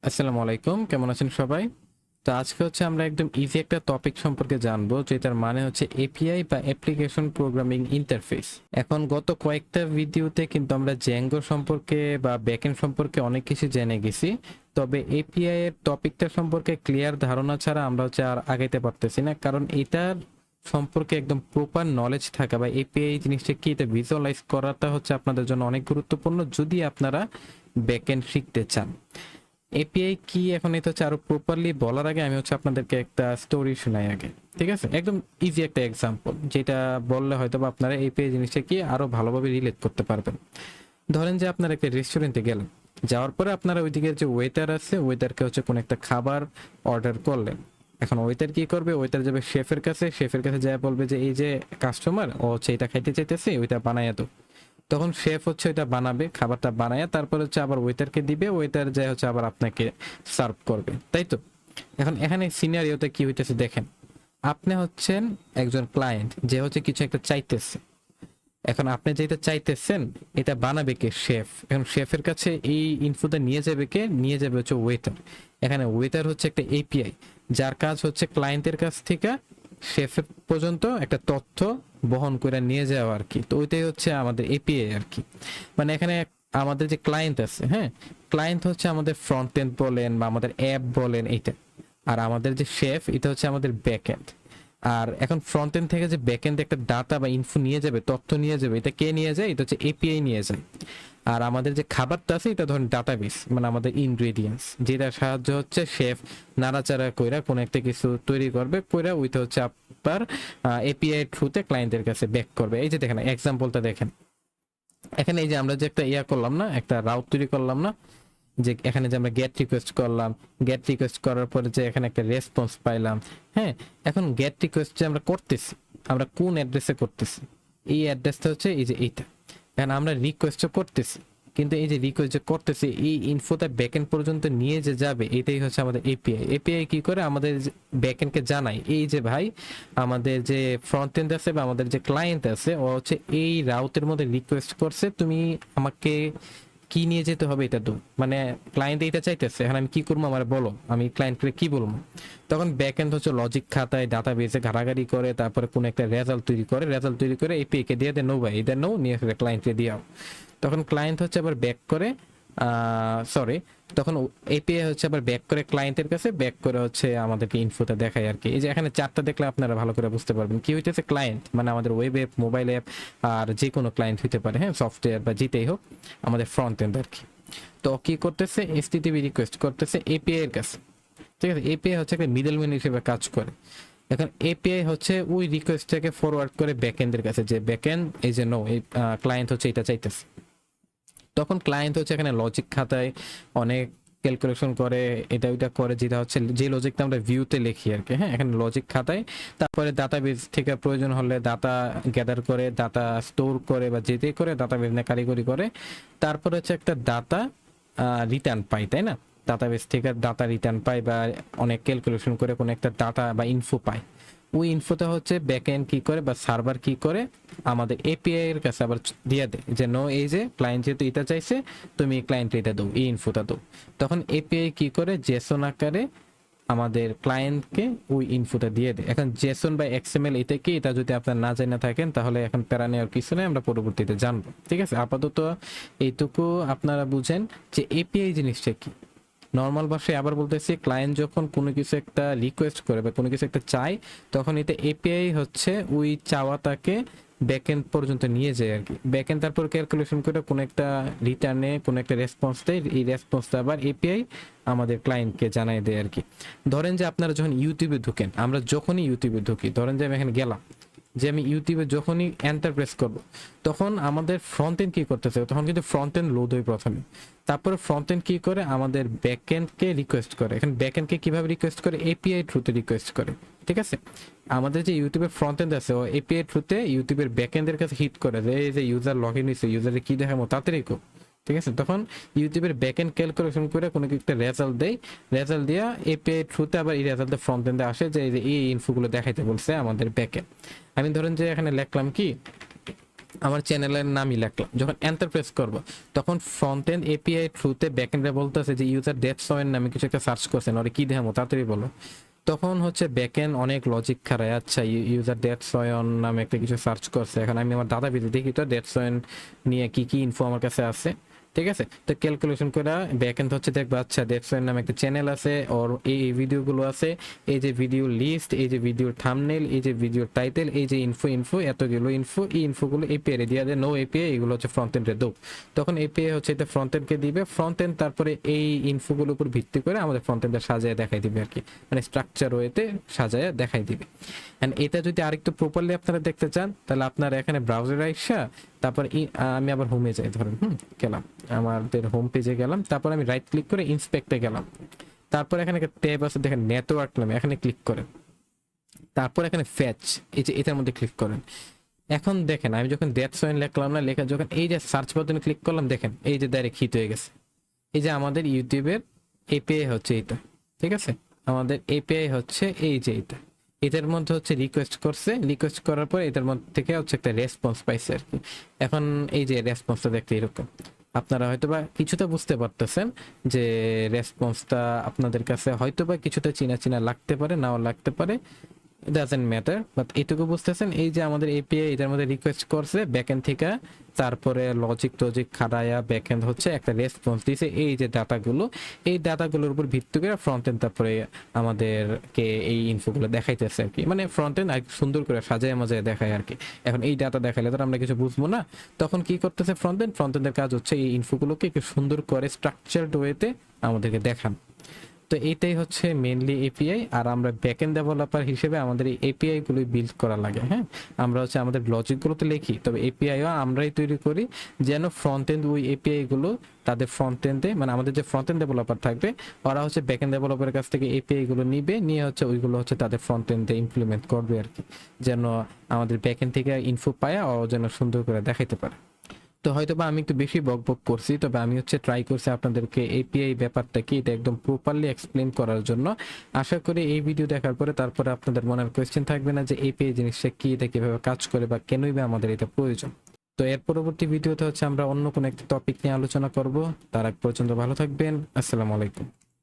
আসসালামু আলাইকুম, কেমন আছেন সবাই? তো আজকে হচ্ছে আমরা একদম ইজি একটা টপিক সম্পর্কে জানবো, যেটার মানে হচ্ছে এপিআই বা অ্যাপ্লিকেশন প্রোগ্রামিং ইন্টারফেস। এখন গত কয়েকটা ভিডিওতে কিন্তু আমরা জ্যাঙ্গো সম্পর্কে বা ব্যাকএন্ড সম্পর্কে অনেক কিছু জেনে গেছি। তবে এপিআই এর টপিকটা সম্পর্কে ক্লিয়ার ধারণা ছাড়া আমরা হচ্ছে আর আগাইতে পারতেছি না, কারণ এটার সম্পর্কে একদম প্রপার নলেজ থাকা বা এপিআই জিনিসটা কি এটা ভিজুয়ালাইজ করাটা হচ্ছে আপনাদের জন্য অনেক গুরুত্বপূর্ণ যদি আপনারা ব্যাকএন্ড শিখতে চান। এপিআই কি এখন এটা হচ্ছে আরো প্রপারলি বলার আগে আমি হচ্ছে আপনাদেরকে একটা স্টোরি শোনাই আগে। ঠিক আছে, একদম ইজি একটা এক্সাম্পল যেটা বললে হয়তো বা আপনারা এপিআই জিনিসটা কি আরো ভালোভাবে রিলেট করতে পারবেন। ধরেন যে আপনারা একটা রেস্টুরেন্টে গেলেন, যাওয়ার পরে আপনারা ওইদিকে যে ওয়েটার আছে ওয়েটারকে হচ্ছে কোনো একটা খাবার অর্ডার করলেন। এখন ওয়েটার কি করবে, ওয়েটার যাবে শেফের কাছে, শেফের কাছে যা বলবে যে এই যে কাস্টমার ও হচ্ছে এটা খাইতে চাইতেছে, ওইটা বানাইয়া দাও। তখন শেফ হচ্ছে এটা বানাবে, খাবারটা বানায় তারপর হচ্ছে আবার ওয়েটারকে দিবে, ওয়েটার যায় হচ্ছে আবার আপনাকে সার্ভ করবে, তাই তো? এখন এখানে সিনারিওতে কি হইতেছে দেখেন, আপনি হচ্ছেন একজন ক্লায়েন্ট যে হচ্ছে কিছু একটা চাইতেছে। এখন আপনি যেটা চাইতেছেন এটা বানাবে কে? শেফ। এখন শেফের কাছে এই ইনফোটা নিয়ে যাবে কে? নিয়ে যাবে হচ্ছে ওয়েটার। এখানে ওয়েটার হচ্ছে একটা এপিআই, যার কাজ হচ্ছে ক্লায়েন্টের কাছ থেকে শেফের পর্যন্ত একটা তথ্য বহন করে নিয়ে যাওয়া আর কি। তো ওইটাই হচ্ছে আমাদের এপিআই আর কি। মানে এখানে আমাদের যে ক্লায়েন্ট আছে, হ্যাঁ, ক্লায়েন্ট হচ্ছে আমাদের ফ্রন্ট এন্ড বলেন বা আমাদের অ্যাপ বলেন এইটা। আর আমাদের যে শেফ এটা হচ্ছে আমাদের ব্যাক এন্ড। আর এখন ফ্রন্ট এন্ড থেকে যে ব্যাক এন্ড একটা ডাটা বা ইনফো নিয়ে যাবে, তথ্য নিয়ে যাবে, এটা কে নিয়ে যায়? এটা হচ্ছে এপিআই নিয়ে যায়। আর আমাদের যে খাবারটা আছে এটা ধরেন ডাটাবেস, মানে আমাদের ইনগ্রেডিয়েন্টস, যেটার সাহায্য হচ্ছে শেফ নাড়াচাড়া কইরা কোন একটা কিছু তৈরি করবে, কইরা ওইটা হচ্ছে আপনার এপিআই থ্রুতে ক্লায়েন্টের কাছে ব্যাক করবে। এই যে দেখেন এক্সাম্পলটা দেখেন, এখানে এই যে আমরা যে একটা ইয়া করলাম না, একটা রাউট তৈরি করলাম না, যে এখানে যে আমরা গেট রিকোয়েস্ট করলাম, গেট রিকোয়েস্ট করার পরে যে এখানে একটা রেসপন্স পাইলাম। হ্যাঁ, এখন গেট রিকোয়েস্ট যে আমরা করতেছি, আমরা কোন অ্যাড্রেসে করতেছি? এই অ্যাড্রেসটা হচ্ছে এই যে এইটা। এখন আমরা রিকোয়েস্টও করতেছি, কিন্তু এই যে রিকোয়েস্ট যে করতেছি এই ইনফোটা ব্যাকএন্ড পর্যন্ত নিয়ে যে যাবে, এটাই হচ্ছে আমাদের এপিআই। এপিআই কি করে? আমাদের ব্যাকএন্ডকে জানাই এই যে ভাই, আমাদের যে ফ্রন্ট এন্ড আছে বা আমাদের যে ক্লায়েন্ট আছে ও হচ্ছে এই রাউটের মধ্যে রিকোয়েস্ট করছে, তুমি আমাকে কি নিয়ে যেতে হবে এটা তো, মানে ক্লায়েন্ট এটা চাইতেছে, এখন আমি কি করবো আমার বলো, আমি ক্লায়েন্টকে কি বলবো? তখন ব্যাক এন্ড হচ্ছে লজিক খাতায় ডাটাবেসে ঘাটাঘাটি করে তারপরে কোন একটা রেজাল্ট তৈরি করে, রেজাল্ট তৈরি করে এপিআই কে দিয়ে দেয়, নো ভাই এটা নো, নিয়ে ক্লায়েন্টকে দিয়াও। তখন ক্লায়েন্ট হচ্ছে আবার ব্যাক করে, সরি, তখন এপিআই হচ্ছে আবার ব্যাক করে ক্লায়েন্টের কাছে, ব্যাক করে হচ্ছে আমাদেরকে ইনফোটা দেখায় আর কি। এই যে এখানে চারটা দেখলে আপনারা ভালো করে বুঝতে পারবেন কি হইতেছে। ক্লায়েন্ট মানে আমাদের ওয়েব অ্যাপ, মোবাইল অ্যাপ, আর যে কোনো ক্লায়েন্ট হইতে পারে, হ্যাঁ, সফটওয়্যার বা যেটাই হোক, আমাদের ফ্রন্ট এন্ড আর কি। তো কি করতেছে? এসটিটিপি রিকোয়েস্ট করতেছে এপিআই এর কাছে। ঠিক আছে, এপিআই হচ্ছে একটা মিডলম্যান হিসেবে কাজ করে। এখন এপিআই হচ্ছে ওই রিকোয়েস্টটাকে ফরওয়ার্ড করে ব্যাকএন্ডের কাছে, যে ব্যাকএন্ড এই যে নো, এই ক্লায়েন্ট হচ্ছে এটা চাইতেছে। তখন ক্লায়েন্ট হচ্ছে এখানে লজিক খাতায় অনেক ক্যালকুলেশন করে, এটা ওইটা করে, যেটা হচ্ছে যে লজিকটা আমরা ভিউতে লিখি আর কি। হ্যাঁ, এখানে লজিক খাতায়, তারপরে ডাটাবেস থেকে প্রয়োজন হলে ডাটা গ্যাদার করে, ডাটা স্টোর করে বা যেতে করে ডাটাবেস নিয়ে কারিগরি করে, তারপরে হচ্ছে একটা ডাটা রিটার্ন পাই, তাই না? ডাটাবেস থেকে ডাটা রিটার্ন পাই বা অনেক ক্যালকুলেশন করে কোনো একটা ডাটা বা ইনফো পাই। ওই ইনফোটা হচ্ছে ব্যাকএন্ড কি করে বা সার্ভার কি করে, আমাদের এপিআই এর কাছে আবার দিয়ে দেয় যে নো, এই যে ক্লায়েন্ট যেহেতু এটা চাইছে, তুমি ক্লায়েন্ট এটা দাও, এই ইনফোটা দাও। তখন এপিআই কি করে জেসন আকারে আমাদের ক্লায়েন্টকে ওই ইনফোটা দিয়ে দেয়। এখন জেসন বা এক্সএমএল এটা কি, এটা যদি আপনার না জেনে থাকেন তাহলে এখন প্যারা নেওয়ার কিছু নেই, আমরা পরবর্তীতে জানবো। ঠিক আছে, আপাতত এইটুকু আপনারা বুঝেন যে এপিআই জিনিসটা কি। নর্মাল ভাষায় আবার বলতেছি, ক্লায়েন্ট যখন কোনো কিছু একটা রিকোয়েস্ট করে বা কোনো কিছু একটা চায়, তখন এটা এপিআই হচ্ছে ওই চাওয়াটাকে ব্যাকএন্ড পর্যন্ত নিয়ে যায় আর কি। ব্যাকএন্ড তারপর ক্যালকুলেশন করে কোনো একটা রিটার্নে কোনো একটা রেসপন্স দেয়, এই রেসপন্সটা আবার এপিআই আমাদের ক্লায়েন্টকে জানাই দেয় আর কি। ধরেন যে আপনারা যখন ইউটিউবে ঢুকেন, আমরা যখনই ইউটিউবে ঢুকি, ধরেন যে আমি এখানে গেলাম, যে আমি ইউটিউবে যখনই এন্টার প্রেস করবো, তখন আমাদের ফ্রন্ট এন্ড কি করতেছে, তখন কিন্তু ফ্রন্ট এন্ড লোড হয় প্রথমে। তারপরে ফ্রন্ট এন্ড কি করে, আমাদের ব্যাক এন্ডকে রিকোয়েস্ট করে। এখন ব্যাক এন্ডকে কিভাবে রিকোয়েস্ট করে? এপিআই থ্রুতে রিকোয়েস্ট করে। ঠিক আছে, আমাদের যে ইউটিউবের ফ্রন্ট এন্ড আছে ও এপিআই থ্রুতে ইউটিউবের ব্যাক এন্ডের কাছে হিট করে যে এই যে ইউজার লগ ইন হয়েছে, ইউজারে কি দেখাবো তাড়াতাড়ি কো। ঠিক আছে, তখন ইউটিউবের ব্যাক এন্ড ক্যালকুলেশন করে কোনো একটা রেজাল্ট দেয়, রেজাল্ট দিয়া এপিআই থ্রুতে আবার এই রেজাল্টটা ফ্রন্ট এন্ডে আসে, যে এই ইনফোগুলো দেখাইতে বলছে আমাদের ব্যাক এন্ড। আমি ধরেন যে এখানে লিখলাম কি, আমার চ্যানেলের নামই লিখলাম, যখন এন্টার প্রেস করব তখন ফ্রন্ট এন্ড এপিআই থ্রুতে ব্যাক এন্ডে বলতেছে যে ইউজার ডেট সয়ের নামে কিছু একটা সার্চ করছেন, ওরে কি দেখাবো তাড়াতাড়ি বলো। তখন হচ্ছে ব্যাকএন্ড অনেক লজিক খারায়, আচ্ছা ইউজার ডেট সয়ন নামে একটা কিছু সার্চ করছে, এখন আমি আমার ডাটা বেজে দেখি তো ডেট সয়ন নিয়ে কি কি ইনফো আমার কাছে আছে, ঠিক আছে। তো ক্যালকুলেশন করে ব্যাকএন্ড হচ্ছে দেখবা আচ্ছা ডেট সয়ন নামে একটা চ্যানেল আছে, ওর এই ভিডিওগুলো আছে, এই যে ভিডিও লিস্ট, এই যে ভিডিওর থাম্বনেল, এই যে ভিডিওর টাইটেল, এই যে ইনফো এতগুলো ইনফো, এই ইনফোগুলো এপিআই দিয়ে দেয়, নো এপিআই এগুলো হচ্ছে ফ্রন্ট এন্ডে দো। তখন এপিআই হচ্ছে এটা ফ্রন্ট এন্ডকে দিবে, ফ্রন্ট এন্ড তারপরে এই ইনফোগুলোর উপর ভিত্তি করে আমাদের ফ্রন্ট এন্ডে সাজায় দেখাই দিবে আর কি, মানে স্ট্রাকচার ওয়েতে সাজায় দেখাই দিবে। এন্ড এটা যদি আরেকটু প্রপারলি আপনারা দেখতে চান তাহলে আপনারা এখানে ব্রাউজারে আইসা তারপর আমি আবার হোমে যাই, ধরেন গেলাম আমাদের হোম পেজে গেলাম, তারপর আমি রাইট ক্লিক করে ইন্সপেক্টে গেলাম, তারপর এখানে একটা ট্যাব আছে দেখেন নেটওয়ার্ক নামে, এখানে ক্লিক করেন, তারপর এখানে ফ্যাচ, এই যে এটার মধ্যে ক্লিক করেন। এখন দেখেন আমি যখন ডেট সয়েন লিখলাম না, লেখা যখন এই যে সার্চ বাটনে ক্লিক করলাম, দেখেন এই যে ডাইরেক্ট হিট হয়ে গেছে। এই যে আমাদের ইউটিউবের এপিআই হচ্ছে এইটা, ঠিক আছে, আমাদের এপিআই হচ্ছে এই যে এইটা, এটার মধ্যে হচ্ছে রিকোয়েস্ট করছে, রিকোয়েস্ট করার পর এটার মধ্যে থেকে হচ্ছে একটা রেসপন্স পাইছে আর কি। এখন এই যে রেসপন্সটা দেখতে এরকম, আপনারা হয়তোবা কিছুটা বুঝতে পারতেছেন যে রেসপন্সটা আপনাদের কাছে হয়তোবা কিছুটা চিনা চিনা লাগতে পারে, নাও লাগতে পারে, ডাজেন্ট ম্যাটার, বাট এটুকু বুঝতেছেন এই যে আমাদের এপিআই এটার মধ্যে রিকোয়েস্ট করছে ব্যাকএন্ড থেকে, তারপরে লজিক টজিক খাড়ায়া ব্যাকএন্ড হচ্ছে একটা রেসপন্স দিয়েছে, এই যে ডাটাগুলো, এই ডাটাগুলোর উপর ভিত্তি করে ফ্রন্ট এন্ড তারপরে আমাদেরকে এই ইনফোগুলো দেখাইতেছে আর কি, মানে ফ্রন্ট এন্ড আর সুন্দর করে সাজায় মাজায় দেখায় আর কি। এখন এই ডাটা দেখাইলে তো আমরা কিছু বুঝবো না, তখন কি করতেছে ফ্রন্ট এন্ডের কাজ হচ্ছে এই ইনফোগুলোকে একটু সুন্দর করে স্ট্রাকচারড ওয়েতে আমাদেরকে দেখান। তো এইটাই হচ্ছে মেইনলি এপিআই, আর আমরা ব্যাকএন্ড ডেভেলপার হিসেবে আমাদের এই এপিআই গুলো বিল্ড করা লাগে। হ্যাঁ, আমরা হচ্ছে আমাদের লজিক গুলোতে লিখি, তবে এপিআইও আমরাই তৈরি করি যেন ফ্রন্ট এন্ড ওই এপিআই গুলো তাদের ফ্রন্ট এন্ডে, মানে আমাদের যে ফ্রন্ট এন্ড ডেভেলপার থাকবে ওরা হচ্ছে ব্যাকএন্ড ডেভেলপারের কাছ থেকে এপিআই গুলো নিবে, নিয়ে হচ্ছে ওইগুলো হচ্ছে তাদের ফ্রন্ট এন্ডে ইমপ্লিমেন্ট করবে আর কি, যেন আমাদের ব্যাকএন্ড থেকে ইনফো পায় ও যেন সুন্দর করে দেখাইতে পারে। তো হয়তো বা আমি একটু বেশি বক বক করছি, তবে আমি হচ্ছে ট্রাই করছি আপনাদেরকে এপিআই ব্যাপারটা কি এটা একদম প্রপারলি এক্সপ্লেন করার জন্য। আশা করি এই ভিডিও দেখার পরে তারপরে আপনাদের মনের কোয়েশ্চেন থাকবে না যে এপিআই জিনিসটা কি, এটা কিভাবে কাজ করে বা কেনই বা আমাদের এটা প্রয়োজন। তো এর পরবর্তী ভিডিওতে হচ্ছে আমরা অন্য কোনো একটা টপিক নিয়ে আলোচনা করব। তার আগ পর্যন্ত ভালো থাকবেন, আসসালামু আলাইকুম।